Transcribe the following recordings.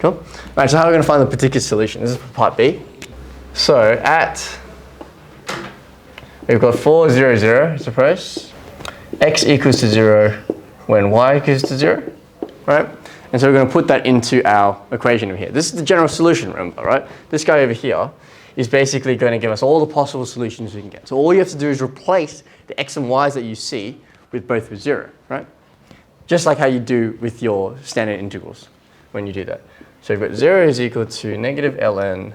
Cool. All right, so how are we going to find the particular solution? This is part B. So we've got 4, 0, 0, suppose. X equals to 0 when y equals to 0, right? And so we're going to put that into our equation over here. This is the general solution, remember, right? This guy over here is basically going to give us all the possible solutions we can get. So all you have to do is replace the x and y's that you see with both with 0, right? Just like how you do with your standard integrals when you do that. So we've got 0 is equal to negative ln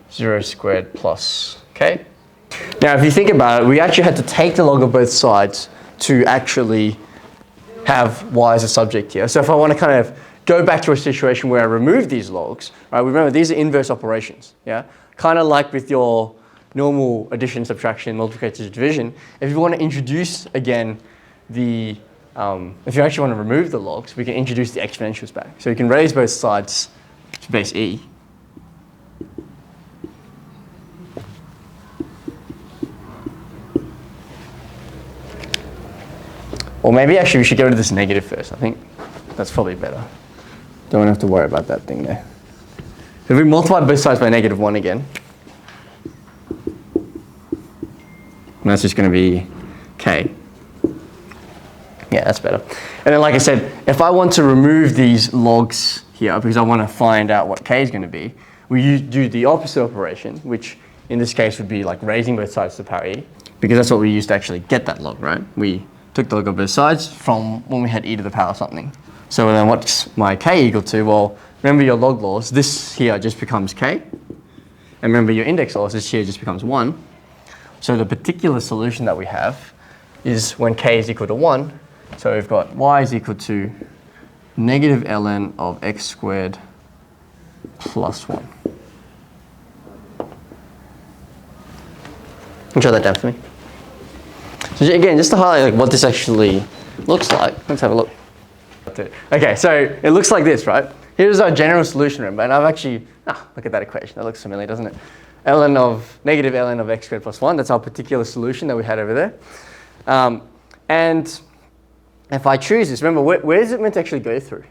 0 squared plus k. Now, if you think about it, we actually had to take the log of both sides to actually have y as a subject here. So if I want to kind of go back to a situation where I remove these logs, right? Remember, these are inverse operations, yeah? Kind of like with your normal addition, subtraction, multiplication, division. If you want to introduce, again, if you actually want to remove the logs, we can introduce the exponentials back. So you can raise both sides to base e. Or maybe actually we should get rid of this negative first. I think that's probably better. Don't have to worry about that thing there. If we multiply both sides by negative 1 again, and that's just going to be k. Yeah, that's better. And then like I said, if I want to remove these logs here, because I want to find out what k is going to be, we do the opposite operation, which in this case would be like raising both sides to the power e, because that's what we used to actually get that log, right? We took the log of both sides from when we had e to the power something. So then what's my k equal to? Well, remember your log laws, this here just becomes k. And remember your index laws, this here just becomes 1. So the particular solution that we have is when k is equal to 1. So we've got y is equal to negative ln of x squared plus 1. Can you show that down for me? So again, just to highlight like what this actually looks like, let's have a look. Okay, so it looks like this, right? Here's our general solution, remember, and I've actually, look at that equation, that looks familiar, doesn't it? Negative ln of x squared plus 1, that's our particular solution that we had over there. And if I choose this, remember, where is it meant to actually go through?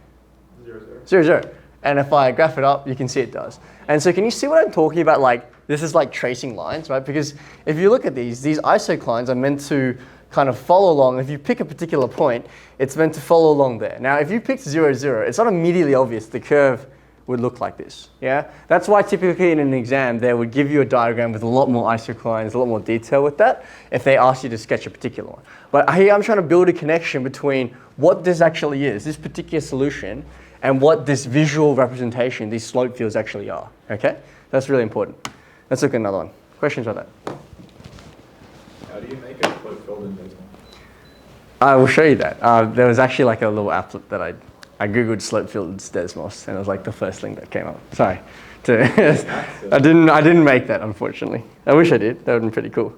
0, 0. 0, 0. And if I graph it up, you can see it does. And so can you see what I'm talking about? Like, this is like tracing lines, right? Because if you look at these isoclines are meant to kind of follow along. If you pick a particular point, it's meant to follow along there. Now, if you picked 0, 0, it's not immediately obvious the curve would look like this, yeah? That's why typically in an exam, they would give you a diagram with a lot more isoclines, a lot more detail with that, if they ask you to sketch a particular one. But here I'm trying to build a connection between what this actually is, this particular solution, and what this visual representation, these slope fields actually are, okay? That's really important. Let's look at another one. Questions about that? How do you make a slope field in Desmos? I will show you that. There was actually like a little applet that I googled slope fields Desmos, and it was like the first thing that came up. Sorry, I didn't make that, unfortunately. I wish I did. That would have been pretty cool.